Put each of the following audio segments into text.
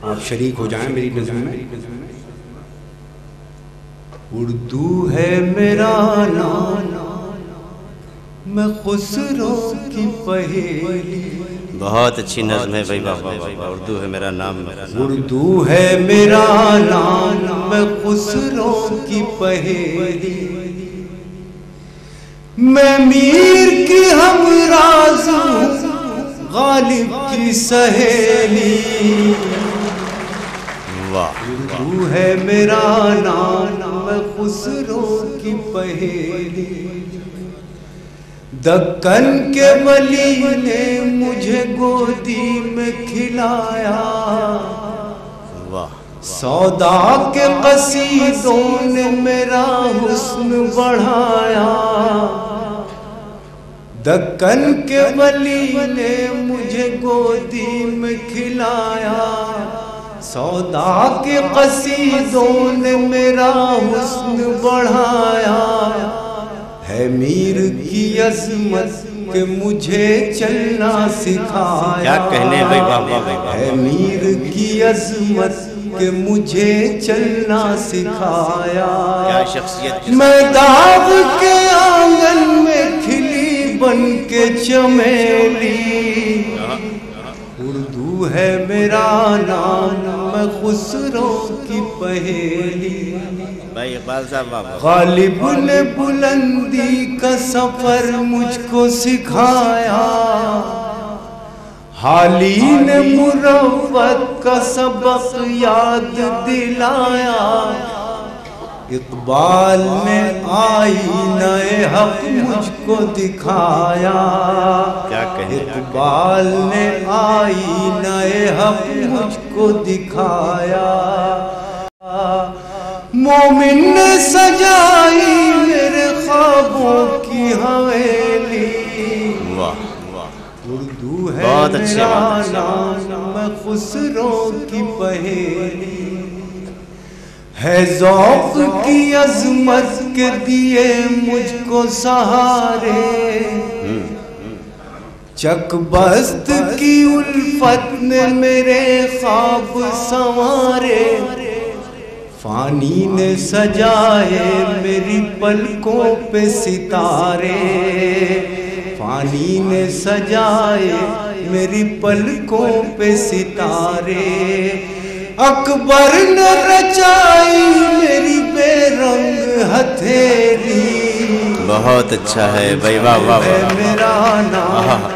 آپ شریک ہو جائیں میری نظم میں۔ اردو ہے میرا نام، میں خسرو کی پہیلی۔ بہت اچھی نظم ہے بھائی، واہ واہ واہ، اردو ہے میرا نام۔ اردو ہے میرا نام، میں خسرو کی پہیلی۔ میں میر کی ہمراز ہوں، غالب کی سہیلی۔ اردو ہے میرا نام، میں خسرو کی پہیلی۔ دکن کے ولی نے مجھے گودی میں کھلایا، سودا کے قصیدوں نے میرا حسن بڑھایا۔ دکن کے ولی نے مجھے گودی میں کھلایا، سودا کے قصیدوں نے میرا حسن بڑھایا۔ ہے میر کی عظمت کہ مجھے چلنا سکھایا، کیا کہنے بھائی، واہ واہ واہ۔ ہے میر کی عظمت کہ مجھے چلنا سکھایا۔ کیا شخصیت، میں داغ کے آنگن میں کھلی بن کے چمیلی۔ اردو ہے میرا نام، میں خسرو کی پہیلی۔ بھائی اقبال صاحب واہ واہ۔ غالب نے بلندی کا سفر مجھ کو سکھایا، حالی نے مروت کا سبق یاد دلایا۔ اقبال نے آئینہ حق مجھ کو دکھایا، کیا کہنے، اقبال نے آئینہ حق مجھ کو دکھایا۔ مومن نے سجائی میرے خوابوں کی حویلی۔ اردو ہے میرا نام، میں خسرو کی پہیلی۔ ہے ذوق کی عظمت کے دیے مجھ کو سہارے، چک بست کی الفت نے میرے خواب سنوارے۔ فانی نے سجائے میری پلکوں پہ ستارے، فانی نے سجائے میری پلکوں پہ ستارے۔ اکبر نے رچائی میری بے رنگ ہتھیلی۔ بہت اچھا ہے بھائی، واہ واہ واہ۔ میرا نام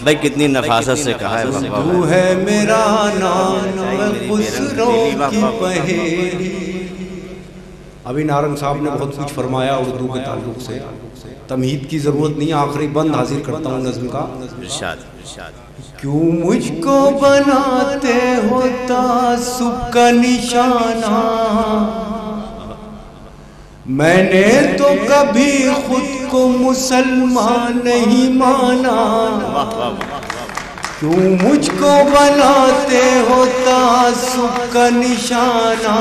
بھائی کتنی نفاست سے کہا ہے، اردو ہے میرا نام، میں خسرو کی پہیلی۔ ابھی نارنگ صاحب نے بہت کچھ فرمایا اردو کے تعلق سے، تمہید کی ضرورت نہیں، آخری بند حاضر کرتا ہوں نظم کا۔ ارشاد۔ کیوں مجھ کو بناتے ہو تعصب کا نشانہ، میں نے تو کبھی خود کو مسلمان نہیں مانا۔ کیوں مجھ کو بناتے ہو تعصب کا نشانہ،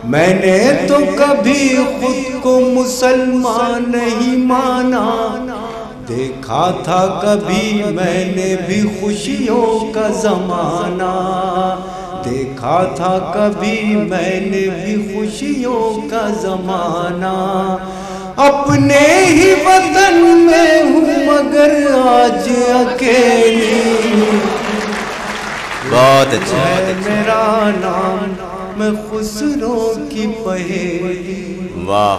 میں نے تو کبھی خود کو مسلمان نہیں مانا۔ دیکھا تھا کبھی میں نے بھی خوشیوں کا زمانہ، دیکھا تھا کبھی میں نے بھی خوشیوں کا زمانہ۔ اپنے ہی وطن میں ہوں مگر آج اکیلی۔ بہت اچھا ہے میرا نام، میں خسرو کی پہیلی۔ واہ۔